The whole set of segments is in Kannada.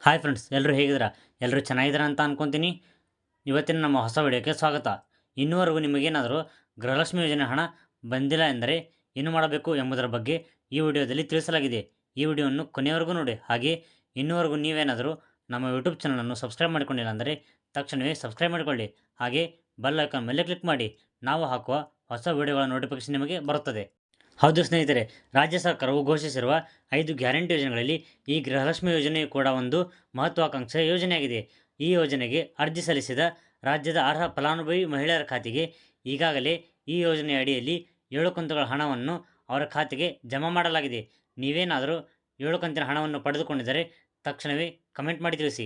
ಹಾಯ್ ಫ್ರೆಂಡ್ಸ್, ಎಲ್ಲರೂ ಹೇಗಿದ್ದೀರಾ? ಎಲ್ಲರೂ ಚೆನ್ನಾಗಿದ್ದೀರಾ ಅಂತ ಅನ್ಕೊತೀನಿ. ಇವತ್ತಿನ ನಮ್ಮ ಹೊಸ ವಿಡಿಯೋಕ್ಕೆ ಸ್ವಾಗತ. ಇನ್ನೂವರೆಗೂ ನಿಮಗೇನಾದರೂ ಗೃಹಲಕ್ಷ್ಮಿ ಯೋಜನೆ ಹಣ ಬಂದಿಲ್ಲ ಎಂದರೆ ಏನು ಮಾಡಬೇಕು ಎಂಬುದರ ಬಗ್ಗೆ ಈ ವಿಡಿಯೋದಲ್ಲಿ ತಿಳಿಸಲಾಗಿದೆ. ಈ ವಿಡಿಯೋವನ್ನು ಕೊನೆಯವರೆಗೂ ನೋಡಿ. ಹಾಗೆ ಇನ್ನೂವರೆಗೂ ನೀವೇನಾದರೂ ನಮ್ಮ ಯೂಟ್ಯೂಬ್ ಚಾನಲನ್ನು ಸಬ್ಸ್ಕ್ರೈಬ್ ಮಾಡಿಕೊಂಡಿಲ್ಲ ಅಂದರೆ ತಕ್ಷಣವೇ ಸಬ್ಸ್ಕ್ರೈಬ್ ಮಾಡಿಕೊಳ್ಳಿ. ಹಾಗೆ ಬೆಲ್ ಐಕಾನ್ ಮೇಲೆ ಕ್ಲಿಕ್ ಮಾಡಿ. ನಾವು ಹಾಕುವ ಹೊಸ ವಿಡಿಯೋಗಳ ನೋಟಿಫಿಕೇಶನ್ ನಿಮಗೆ ಬರುತ್ತದೆ. ಹೌದು ಸ್ನೇಹಿತರೆ, ರಾಜ್ಯ ಸರ್ಕಾರವು ಘೋಷಿಸಿರುವ 5 ಗ್ಯಾರಂಟಿ ಯೋಜನೆಗಳಲ್ಲಿ ಈ ಗೃಹಲಕ್ಷ್ಮಿ ಯೋಜನೆಯು ಕೂಡ ಒಂದು ಮಹತ್ವಾಕಾಂಕ್ಷೆಯ ಯೋಜನೆಯಾಗಿದೆ. ಈ ಯೋಜನೆಗೆ ಅರ್ಜಿ ಸಲ್ಲಿಸಿದ ರಾಜ್ಯದ ಅರ್ಹ ಫಲಾನುಭವಿ ಮಹಿಳೆಯರ ಖಾತೆಗೆ ಈಗಾಗಲೇ ಈ ಯೋಜನೆಯ ಅಡಿಯಲ್ಲಿ 7 ಕಂತುಗಳ ಹಣವನ್ನು ಅವರ ಖಾತೆಗೆ ಜಮಾ ಮಾಡಲಾಗಿದೆ. ನೀವೇನಾದರೂ 7 ಕಂತಿನ ಹಣವನ್ನು ಪಡೆದುಕೊಂಡಿದ್ದರೆ ತಕ್ಷಣವೇ ಕಮೆಂಟ್ ಮಾಡಿ ತಿಳಿಸಿ.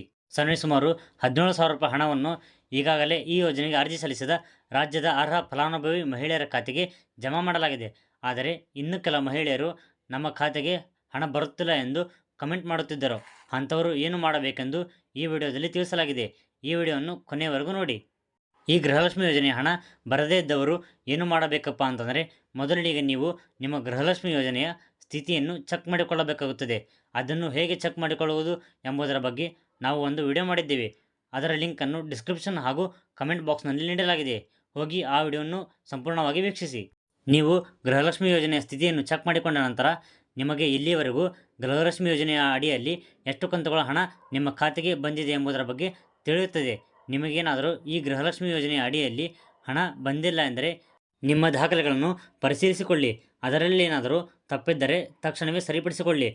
ಸುಮಾರು 17,000 ರೂಪಾಯಿ ಹಣವನ್ನು ಈಗಾಗಲೇ ಈ ಯೋಜನೆಗೆ ಅರ್ಜಿ ಸಲ್ಲಿಸಿದ ರಾಜ್ಯದ ಅರ್ಹ ಫಲಾನುಭವಿ ಮಹಿಳೆಯರ ಖಾತೆಗೆ ಜಮಾ ಮಾಡಲಾಗಿದೆ. ಆದರೆ ಇನ್ನು ಕೆಲ ಮಹಿಳೆಯರು ನಮ್ಮ ಖಾತೆಗೆ ಹಣ ಬರುತ್ತಿಲ್ಲ ಎಂದು ಕಮೆಂಟ್ ಮಾಡುತ್ತಿದ್ದರು. ಅಂಥವರು ಏನು ಮಾಡಬೇಕೆಂದು ಈ ವಿಡಿಯೋದಲ್ಲಿ ತಿಳಿಸಲಾಗಿದೆ. ಈ ವಿಡಿಯೋವನ್ನು ಕೊನೆಯವರೆಗೂ ನೋಡಿ. ಈ ಗೃಹಲಕ್ಷ್ಮಿ ಯೋಜನೆಯ ಹಣ ಬರದೇ ಇದ್ದವರು ಏನು ಮಾಡಬೇಕಪ್ಪ ಅಂತಂದರೆ, ಮೊದಲಿಗೆ ನೀವು ನಿಮ್ಮ ಗೃಹಲಕ್ಷ್ಮಿ ಯೋಜನೆಯ ಸ್ಥಿತಿಯನ್ನು ಚೆಕ್ ಮಾಡಿಕೊಳ್ಳಬೇಕಾಗುತ್ತದೆ. ಅದನ್ನು ಹೇಗೆ ಚೆಕ್ ಮಾಡಿಕೊಳ್ಳುವುದು ಎಂಬುದರ ಬಗ್ಗೆ ನಾವು ಒಂದು ವಿಡಿಯೋ ಮಾಡಿದ್ದೇವೆ. ಅದರ ಲಿಂಕನ್ನು ಡಿಸ್ಕ್ರಿಪ್ಷನ್ ಹಾಗೂ ಕಮೆಂಟ್ ಬಾಕ್ಸ್ನಲ್ಲಿ ನೀಡಲಾಗಿದೆ. ಹೋಗಿ ಆ ವಿಡಿಯೋವನ್ನು ಸಂಪೂರ್ಣವಾಗಿ ವೀಕ್ಷಿಸಿ. ನೀವು ಗೃಹಲಕ್ಷ್ಮಿ ಯೋಜನೆಯ ಸ್ಥಿತಿಯನ್ನು ಚೆಕ್ ಮಾಡಿಕೊಂಡ ನಂತರ ನಿಮಗೆ ಇಲ್ಲಿಯವರೆಗೂ ಗೃಹಲಕ್ಷ್ಮಿ ಯೋಜನೆಯ ಅಡಿಯಲ್ಲಿ ಎಷ್ಟು ಕಂತುಗಳ ಹಣ ನಿಮ್ಮ ಖಾತೆಗೆ ಬಂದಿದೆ ಎಂಬುದರ ಬಗ್ಗೆ ತಿಳಿಯುತ್ತದೆ. ನಿಮಗೇನಾದರೂ ಈ ಗೃಹಲಕ್ಷ್ಮಿ ಯೋಜನೆಯ ಅಡಿಯಲ್ಲಿ ಹಣ ಬಂದಿಲ್ಲ ಎಂದರೆ ನಿಮ್ಮ ದಾಖಲೆಗಳನ್ನು ಪರಿಶೀಲಿಸಿಕೊಳ್ಳಿ. ಅದರಲ್ಲಿ ಏನಾದರೂ ತಪ್ಪಿದ್ದರೆ ತಕ್ಷಣವೇ ಸರಿಪಡಿಸಿಕೊಳ್ಳಿ.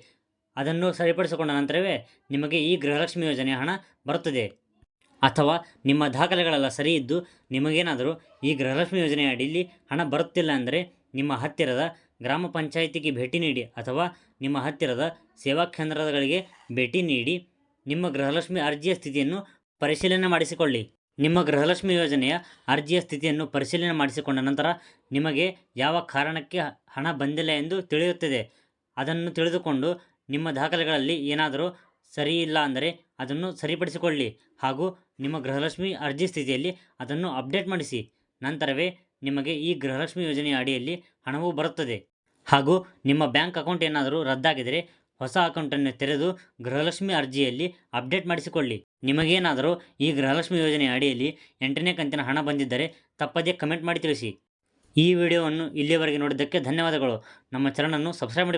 ಅದನ್ನು ಸರಿಪಡಿಸಿಕೊಂಡ ನಂತರವೇ ನಿಮಗೆ ಈ ಗೃಹಲಕ್ಷ್ಮಿ ಯೋಜನೆಯ ಹಣ ಬರುತ್ತದೆ. ಅಥವಾ ನಿಮ್ಮ ದಾಖಲೆಗಳೆಲ್ಲ ಸರಿ ಇದ್ದು ನಿಮಗೇನಾದರೂ ಈ ಗೃಹಲಕ್ಷ್ಮಿ ಯೋಜನೆಯ ಅಡಿಯಲ್ಲಿ ಹಣ ಬರುತ್ತಿಲ್ಲ ಅಂದರೆ ನಿಮ್ಮ ಹತ್ತಿರದ ಗ್ರಾಮ ಪಂಚಾಯಿತಿಗೆ ಭೇಟಿ ನೀಡಿ ಅಥವಾ ನಿಮ್ಮ ಹತ್ತಿರದ ಸೇವಾ ಕೇಂದ್ರಗಳಿಗೆ ಭೇಟಿ ನೀಡಿ ನಿಮ್ಮ ಗೃಹಲಕ್ಷ್ಮಿ ಅರ್ಜಿಯ ಸ್ಥಿತಿಯನ್ನು ಪರಿಶೀಲನೆ ಮಾಡಿಸಿಕೊಳ್ಳಿ. ನಿಮ್ಮ ಗೃಹಲಕ್ಷ್ಮಿ ಯೋಜನೆಯ ಅರ್ಜಿಯ ಸ್ಥಿತಿಯನ್ನು ಪರಿಶೀಲನೆ ಮಾಡಿಸಿಕೊಂಡ ನಂತರ ನಿಮಗೆ ಯಾವ ಕಾರಣಕ್ಕೆ ಹಣ ಬಂದಿಲ್ಲ ಎಂದು ತಿಳಿಯುತ್ತದೆ. ಅದನ್ನು ತಿಳಿದುಕೊಂಡು ನಿಮ್ಮ ದಾಖಲೆಗಳಲ್ಲಿ ಏನಾದರೂ ಸರಿ ಇಲ್ಲ ಅಂದರೆ ಅದನ್ನು ಸರಿಪಡಿಸಿಕೊಳ್ಳಿ ಹಾಗೂ ನಿಮ್ಮ ಗೃಹಲಕ್ಷ್ಮಿ ಅರ್ಜಿ ಸ್ಥಿತಿಯಲ್ಲಿ ಅದನ್ನು ಅಪ್ಡೇಟ್ ಮಾಡಿಸಿ. ನಂತರವೇ ನಿಮಗೆ ಈ ಗೃಹಲಕ್ಷ್ಮಿ ಯೋಜನೆಯ ಅಡಿಯಲ್ಲಿ ಹಣವೂ ಬರುತ್ತದೆ. ಹಾಗೂ ನಿಮ್ಮ ಬ್ಯಾಂಕ್ ಅಕೌಂಟ್ ಏನಾದರೂ ರದ್ದಾಗಿದ್ದರೆ ಹೊಸ ಅಕೌಂಟನ್ನು ತೆರೆದು ಗೃಹಲಕ್ಷ್ಮಿ ಅರ್ಜಿಯಲ್ಲಿ ಅಪ್ಡೇಟ್ ಮಾಡಿಸಿಕೊಳ್ಳಿ. ನಿಮಗೇನಾದರೂ ಈ ಗೃಹಲಕ್ಷ್ಮಿ ಯೋಜನೆಯ ಅಡಿಯಲ್ಲಿ 8ನೇ ಕಂತಿನ ಹಣ ಬಂದಿದ್ದರೆ ತಪ್ಪದೇ ಕಮೆಂಟ್ ಮಾಡಿ ತಿಳಿಸಿ. ಈ ವಿಡಿಯೋವನ್ನು ಇಲ್ಲಿಯವರೆಗೆ ನೋಡಿದ್ದಕ್ಕೆ ಧನ್ಯವಾದಗಳು. ನಮ್ಮ ಚಾನಲನ್ನು ಸಬ್ಸ್ಕ್ರೈಬ್ ಮಾಡಿ.